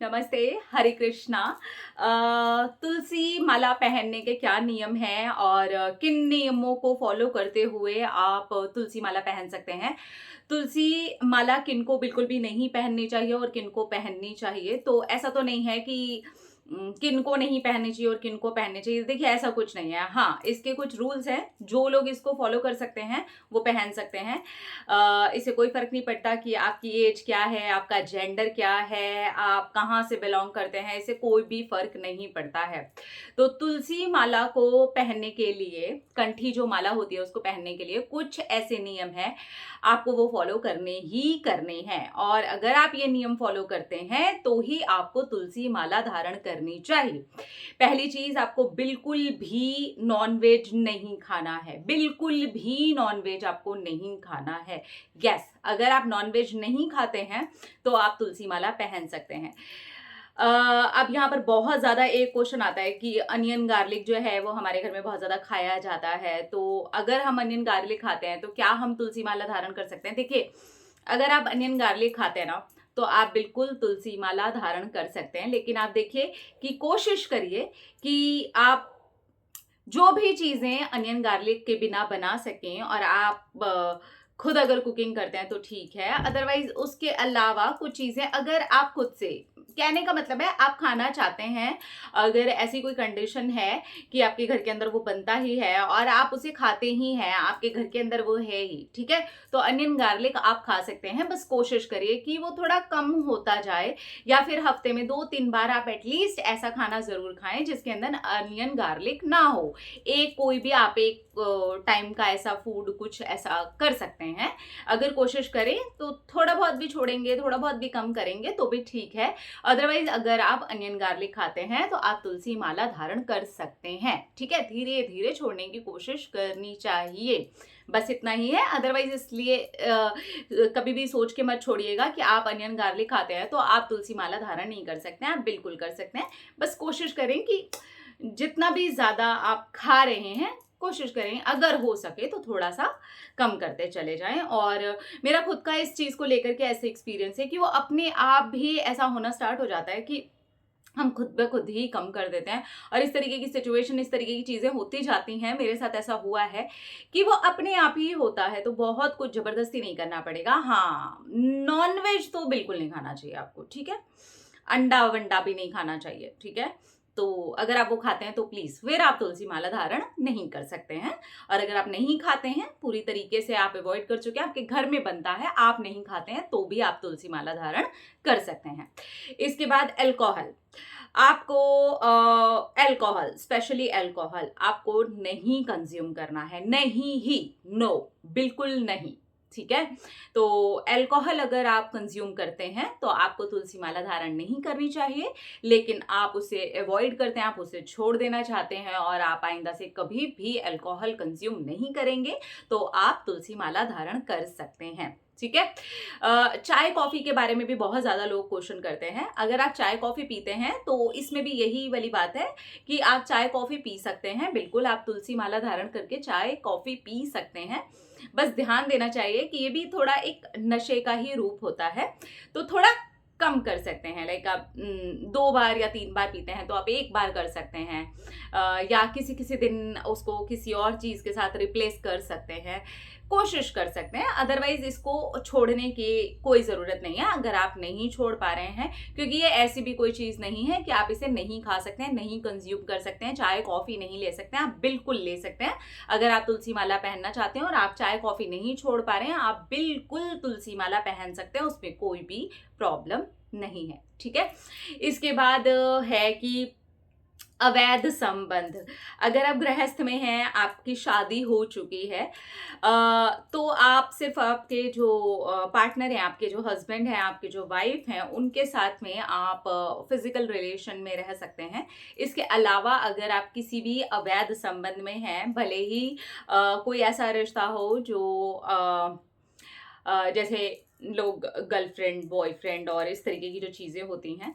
नमस्ते, हरे कृष्णा। तुलसी माला पहनने के क्या नियम हैं और किन नियमों को फॉलो करते हुए आप तुलसी माला पहन सकते हैं? तुलसी माला किनको बिल्कुल भी नहीं पहननी चाहिए और किनको पहननी चाहिए? तो ऐसा तो नहीं है कि किनको नहीं पहननी चाहिए और किनको पहननी चाहिए। देखिए, ऐसा कुछ नहीं है। हाँ, इसके कुछ रूल्स हैं, जो लोग इसको फॉलो कर सकते हैं, वो पहन सकते हैं। इससे कोई फ़र्क नहीं पड़ता कि आपकी एज क्या है, आपका जेंडर क्या है, आप कहाँ से बिलॉन्ग करते हैं, इससे कोई भी फ़र्क नहीं पड़ता है। तो तुलसी माला को पहनने के लिए, कंठी जो माला होती है उसको पहनने के लिए कुछ ऐसे नियम हैं, आपको वो फॉलो करने ही करने हैं और अगर आप ये नियम फॉलो करते हैं, तो ही आपको तुलसी माला धारण करनी चाहिए। पहली चीज़, आपको बिल्कुल भी नॉन-वेज नहीं खाना है, बिल्कुल भी नॉन-वेज आपको नहीं खाना है। येस, अगर आप नॉन-वेज नहीं खाते हैं, तो आप तुलसी माला पहन सकते हैं। अब यहाँ पर बहुत ज़्यादा एक क्वेश्चन आता है कि अनियन गार्लिक जो है वो हमारे घर में बहुत ज़्यादा खाया जाता है, तो अगर हम अनियन गार्लिक खाते हैं, तो क्या हम तुलसी माला धारण कर सकते हैं? देखिए, अगर आप अनियन गार्लिक खाते हैं ना, तो आप बिल्कुल तुलसी माला धारण कर सकते हैं, लेकिन आप देखिए कि कोशिश करिए कि आप जो भी चीज़ें अनियन गार्लिक के बिना बना सकें और आप खुद अगर कुकिंग करते हैं तो ठीक है, अदरवाइज़ उसके अलावा कुछ चीज़ें अगर आप खुद से, कहने का मतलब है आप खाना चाहते हैं, अगर ऐसी कोई कंडीशन है कि आपके घर के अंदर वो बनता ही है और आप उसे खाते ही हैं, आपके घर के अंदर वो है ही, ठीक है? तो अनियन गार्लिक आप खा सकते हैं, बस कोशिश करिए कि वो थोड़ा कम होता जाए या फिर हफ्ते में 2-3 बार आप एटलीस्ट ऐसा खाना ज़रूर खाएँ जिसके अंदर अनियन गार्लिक ना हो। एक कोई भी आप एक टाइम का ऐसा फूड कुछ ऐसा कर सकते हैं। अगर कोशिश करें तो थोड़ा बहुत भी छोड़ेंगे, थोड़ा बहुत भी कम करेंगे तो भी ठीक है। अदरवाइज़ अगर आप अनियन गार्लिक खाते हैं तो आप तुलसी माला धारण कर सकते हैं, ठीक है? धीरे-धीरे छोड़ने की कोशिश करनी चाहिए। बस इतना ही है, अदरवाइज़ इसलिए कभी भी सोच के मत छोड़िएगा कि आप अनियन गार्लिक खाते हैं तो आप तुलसी माला धारण नहीं कर सकते हैं, आप बिल्कुल कर सकते हैं। बस कोशिश करें कि जितना भी ज़्यादा आप खा रहे हैं, कोशिश करें अगर हो सके तो थोड़ा-सा कम करते चले जाएँ। और मेरा खुद का इस चीज़ को लेकर के ऐसे एक्सपीरियंस है कि वो अपने आप भी ऐसा होना स्टार्ट हो जाता है कि हम खुद ब खुद ही कम कर देते हैं और इस तरीके की सिचुएशन, इस तरीके की चीज़ें होती जाती हैं। मेरे साथ ऐसा हुआ है कि वो अपने आप ही होता है, तो बहुत कुछ ज़बरदस्ती नहीं करना पड़ेगा। हाँ, नॉन-वेज तो बिल्कुल नहीं खाना चाहिए आपको, ठीक है? अंडा-वंडा भी नहीं खाना चाहिए, ठीक है? तो अगर आप वो खाते हैं तो प्लीज़ फिर आप तुलसी माला धारण नहीं कर सकते हैं। और अगर आप नहीं खाते हैं, पूरी तरीके से आप अवॉइड कर चुके हैं, आपके घर में बनता है, आप नहीं खाते हैं, तो भी आप तुलसी माला धारण कर सकते हैं। इसके बाद अल्कोहल, आपको अल्कोहल, स्पेशली अल्कोहल आपको नहीं कंज़्यूम करना है, नहीं ही, नो, बिल्कुल नहीं, ठीक है? तो अल्कोहल अगर आप कंज़्यूम करते हैं, तो आपको तुलसी माला धारण नहीं करनी चाहिए, लेकिन आप उसे अवॉइड करते हैं, आप उसे छोड़ देना चाहते हैं और आप आइंदा से कभी भी अल्कोहल कंज़्यूम नहीं करेंगे, तो आप तुलसी माला धारण कर सकते हैं, ठीक है? चाय कॉफ़ी के बारे में भी बहुत ज़्यादा लोग क्वेश्चन करते हैं। अगर आप चाय कॉफ़ी पीते हैं, तो इसमें भी यही वाली बात है कि आप चाय कॉफ़ी पी सकते हैं, बिल्कुल आप तुलसी माला धारण करके चाय कॉफ़ी पी सकते हैं। बस ध्यान देना चाहिए कि ये भी थोड़ा एक नशे का ही रूप होता है, तो थोड़ा कम कर सकते हैं। लाइक आप 2 बार या 3 बार पीते हैं, तो आप 1 बार कर सकते हैं। या किसी-किसी दिन उसको किसी और चीज़ के साथ रिप्लेस कर सकते हैं, कोशिश कर सकते हैं। अदरवाइज़ इसको छोड़ने की कोई ज़रूरत नहीं है, अगर आप नहीं छोड़ पा रहे हैं, क्योंकि ये ऐसी भी कोई चीज़ नहीं है कि आप इसे नहीं खा सकते हैं, नहीं कंज़्यूम कर सकते हैं, चाय, कॉफ़ी नहीं ले सकते हैं, आप बिल्कुल ले सकते हैं। अगर आप तुलसी माला पहनना चाहते हैं और आप चाय, कॉफ़ी नहीं छोड़ पा रहे हैं, आप बिल्कुल तुलसी माला पहन सकते हैं, उसमें कोई भी प्रॉब्लम नहीं है, ठीक है? इसके बाद है कि अवैध संबंध, अगर आप गृहस्थ में हैं, आपकी शादी हो चुकी है, तो आप सिर्फ़ आपके जो पार्टनर हैं, आपके जो हस्बैंड हैं, आपके जो वाइफ़ हैं, उनके साथ में आप फ़िज़िकल रिलेशन में रह सकते हैं। इसके अलावा अगर आप किसी भी अवैध संबंध में हैं, भले ही कोई ऐसा रिश्ता हो जो जैसे लोग गर्लफ्रेंड, बॉयफ्रेंड और इस तरीके की जो चीज़ें होती हैं,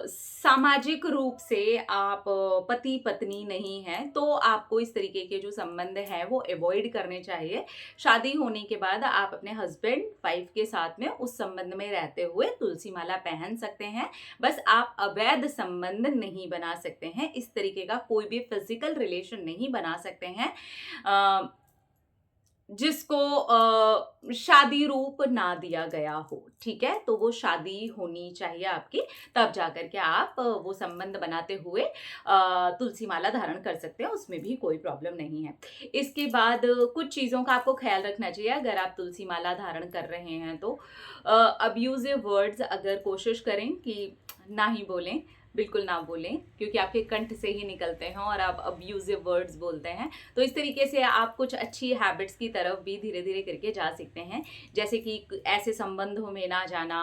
सामाजिक रूप से आप पति पत्नी नहीं हैं, तो आपको इस तरीके के जो संबंध हैं वो अवॉइड करने चाहिए। शादी होने के बाद आप अपने हस्बैंड वाइफ के साथ में उस संबंध में रहते हुए तुलसी माला पहन सकते हैं। बस आप अवैध संबंध नहीं बना सकते हैं, इस तरीके का कोई भी फिजिकल रिलेशन नहीं बना सकते हैं जिसको शादी रूप ना दिया गया हो, ठीक है? तो वो शादी होनी चाहिए आपकी, तब जाकर के आप वो संबंध बनाते हुए तुलसी माला धारण कर सकते हैं, उसमें भी कोई प्रॉब्लम नहीं है। इसके बाद कुछ चीज़ों का आपको ख्याल रखना चाहिए अगर आप तुलसी माला धारण कर रहे हैं तो। अब्यूज़िव वर्ड्स अगर कोशिश करें कि ना ही बोलें, बिल्कुल ना बोलें, क्योंकि आपके कंठ से ही निकलते हैं और आप अब्यूजिव वर्ड्स बोलते हैं। तो इस तरीके से आप कुछ अच्छी हैबिट्स की तरफ भी धीरे धीरे करके जा सकते हैं, जैसे कि ऐसे संबंधों में ना जाना,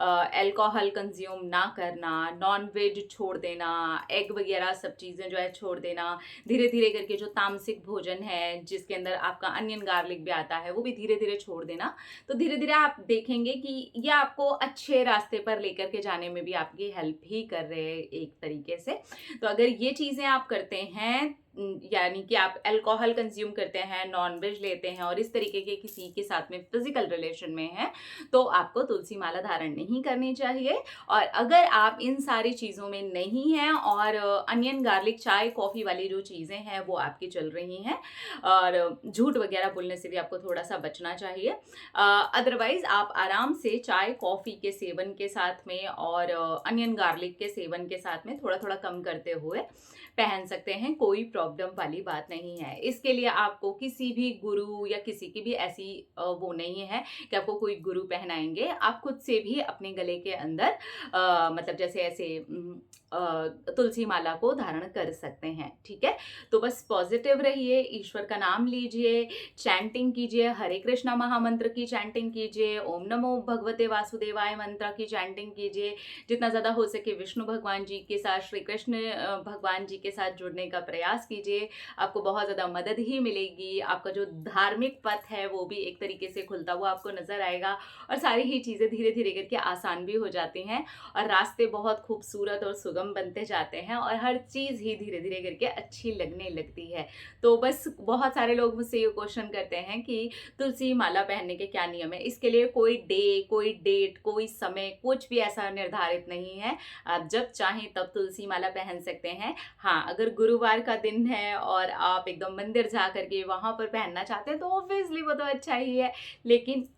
अल्कोहल कंज्यूम ना करना, नॉन वेज छोड़ देना, एग वगैरह सब चीज़ें जो है छोड़ देना, धीरे धीरे करके जो तामसिक भोजन है जिसके अंदर आपका अनियन गार्लिक भी आता है वो भी धीरे धीरे छोड़ देना। तो धीरे धीरे आप देखेंगे कि ये आपको अच्छे रास्ते पर लेकर के जाने में भी आपकी हेल्प ही कर रहे हैं एक तरीके से। तो अगर ये चीज़ें आप करते हैं, यानी कि आप अल्कोहल कंज्यूम करते हैं, नॉनवेज लेते हैं और इस तरीके के किसी के साथ में फिजिकल रिलेशन में हैं, तो आपको तुलसी माला धारण नहीं करनी चाहिए। और अगर आप इन सारी चीज़ों में नहीं हैं और अनियन गार्लिक चाय कॉफ़ी वाली जो चीज़ें हैं वो आपकी चल रही हैं और झूठ वगैरह बोलने से भी आपको थोड़ा सा बचना चाहिए। अदरवाइज आप आराम से चाय कॉफ़ी के सेवन के साथ में और अनियन गार्लिक के सेवन के साथ में थोड़ा थोड़ा कम करते हुए पहन सकते हैं, कोई प्रॉब्लम वाली बात नहीं है। इसके लिए आपको किसी भी गुरु या किसी की भी ऐसी वो नहीं है कि आपको कोई गुरु पहनाएंगे। आप खुद से भी अपने गले के अंदर मतलब जैसे ऐसे तुलसी माला को धारण कर सकते हैं, ठीक है? तो बस पॉजिटिव रहिए, ईश्वर का नाम लीजिए, चैंटिंग कीजिए, हरे कृष्णा महामंत्र की चैंटिंग कीजिए, ओम नमो भगवते वासुदेवाय मंत्र की चैंटिंग कीजिए, जितना ज़्यादा हो सके विष्णु भगवान जी के साथ, श्री कृष्ण भगवान जी के साथ जुड़ने का प्रयास कीजिए। आपको बहुत ज़्यादा मदद ही मिलेगी, आपका जो धार्मिक पथ है वो भी एक तरीके से खुलता हुआ आपको नजर आएगा और सारी ही चीज़ें धीरे धीरे करके आसान भी हो जाती हैं और रास्ते बहुत खूबसूरत और सुगम बनते जाते हैं और हर चीज़ ही धीरे धीरे करके अच्छी लगने लगती है। तो बस बहुत सारे लोग मुझसे ये क्वेश्चन करते हैं कि तुलसी माला पहनने के क्या नियम है। इसके लिए कोई डे, कोई डेट, कोई समय, कुछ भी ऐसा निर्धारित नहीं है। आप जब चाहें तब तुलसी माला पहन सकते हैं। हाँ, अगर गुरुवार का दिन है और आप एकदम मंदिर जा करके वहाँ पर पहनना चाहते हैं तो ऑब्वियसली वो तो अच्छा ही है, लेकिन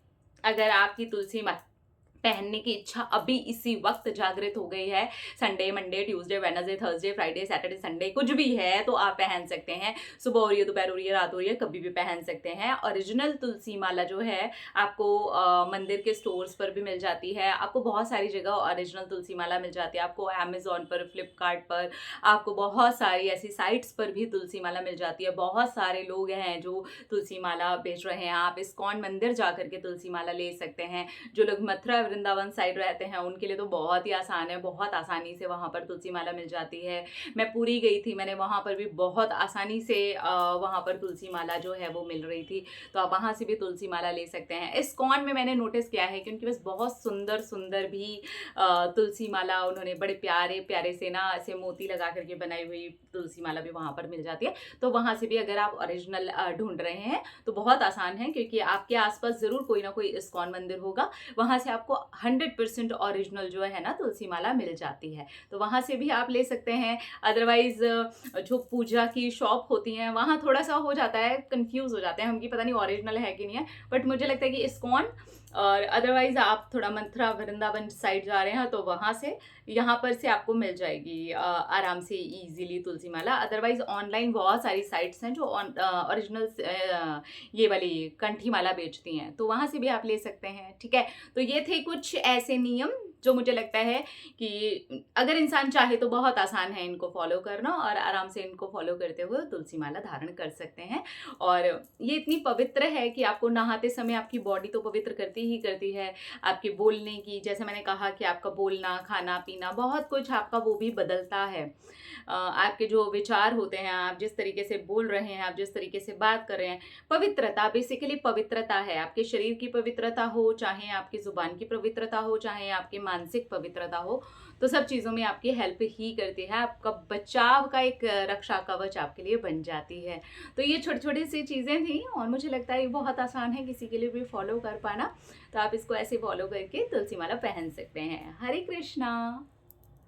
अगर आपकी तुलसी माला पहनने की इच्छा अभी इसी वक्त जागृत हो गई है, Sunday, Monday, Tuesday, Wednesday, Thursday, Friday, Saturday, Sunday कुछ भी है तो आप पहन सकते हैं। सुबह हो रही है, दोपहर हो रही है, रात हो रही है, कभी भी पहन सकते हैं। ओरिजिनल तुलसी माला जो है आपको मंदिर के स्टोर्स पर भी मिल जाती है, आपको बहुत सारी जगह ओरिजिनल तुलसी माला मिल जाती है। आपको अमेजोन पर, फ्लिपकार्ट पर, आपको बहुत सारी ऐसी साइट्स पर भी तुलसी माला मिल जाती है। बहुत सारे लोग हैं जो तुलसी माला बेच रहे हैं। आप इस्कॉन मंदिर जा करके तुलसी माला ले सकते हैं। जो लोग मथुरा वृंदावन साइड रहते हैं उनके लिए तो बहुत ही आसान है, बहुत आसानी से वहाँ पर तुलसी माला मिल जाती है। मैं पुरी गई थी, मैंने वहाँ पर भी बहुत आसानी से वहाँ पर तुलसी माला जो है वो मिल रही थी, तो आप वहाँ से भी तुलसी माला ले सकते हैं। इस्कॉन में मैंने नोटिस किया है कि उनके पास बहुत सुंदर सुंदर भी तुलसी माला, उन्होंने बड़े प्यारे प्यारे से ना ऐसे मोती लगा करके बनाई हुई तुलसी माला भी वहाँ पर मिल जाती है। तो वहाँ से भी अगर आप ओरिजिनल ढूंढ रहे हैं तो बहुत आसान है, क्योंकि आपके आसपास ज़रूर कोई ना कोई इस्कॉन मंदिर होगा, वहाँ से आपको 100% ओरिजिनल जो है ना तुलसी माला मिल जाती है, तो वहाँ से भी आप ले सकते हैं। अदरवाइज जो पूजा की शॉप होती हैं वहाँ थोड़ा सा हो जाता है, कंफ्यूज हो जाते हैं हम कि पता नहीं ओरिजिनल है कि नहीं है, बट मुझे लगता है कि इस्कॉन और अदरवाइज आप थोड़ा मथुरा वृंदावन साइड जा रहे हैं तो वहाँ से, यहाँ पर से आपको मिल जाएगी आराम से इजीली तुलसी माला। अदरवाइज ऑनलाइन बहुत सारी साइट्स हैं जो ओरिजिनल ये वाली कंठी माला बेचती हैं, तो वहाँ से भी आप ले सकते हैं, ठीक है? तो ये थे कुछ ऐसे नियम जो मुझे लगता है कि अगर इंसान चाहे तो बहुत आसान है इनको फॉलो करना, और आराम से इनको फॉलो करते हुए तुलसी माला धारण कर सकते हैं। और ये इतनी पवित्र है कि आपको नहाते समय आपकी बॉडी तो पवित्र करती ही करती है। आपके बोलने की, जैसे मैंने कहा कि आपका बोलना, खाना पीना, बहुत कुछ आपका वो भी बदलता है। आपके जो विचार होते हैं, आप जिस तरीके से बोल रहे हैं, आप जिस तरीके से बात कर रहे हैं, पवित्रता बेसिकली पवित्रता है। आपके शरीर की पवित्रता हो, चाहे आपकी जुबान की पवित्रता हो, चाहे आपकी मानसिक पवित्रता हो, तो सब चीज़ों में आपकी हेल्प ही करती है। आपका बचाव का एक रक्षा कवच आपके लिए बन जाती है। तो ये छोटी-छोटी सी चीज़ें थी और मुझे लगता है ये बहुत आसान है किसी के लिए भी फॉलो कर पाना। तो आप इसको ऐसे फॉलो करके तुलसी माला पहन सकते हैं। हरे कृष्णा।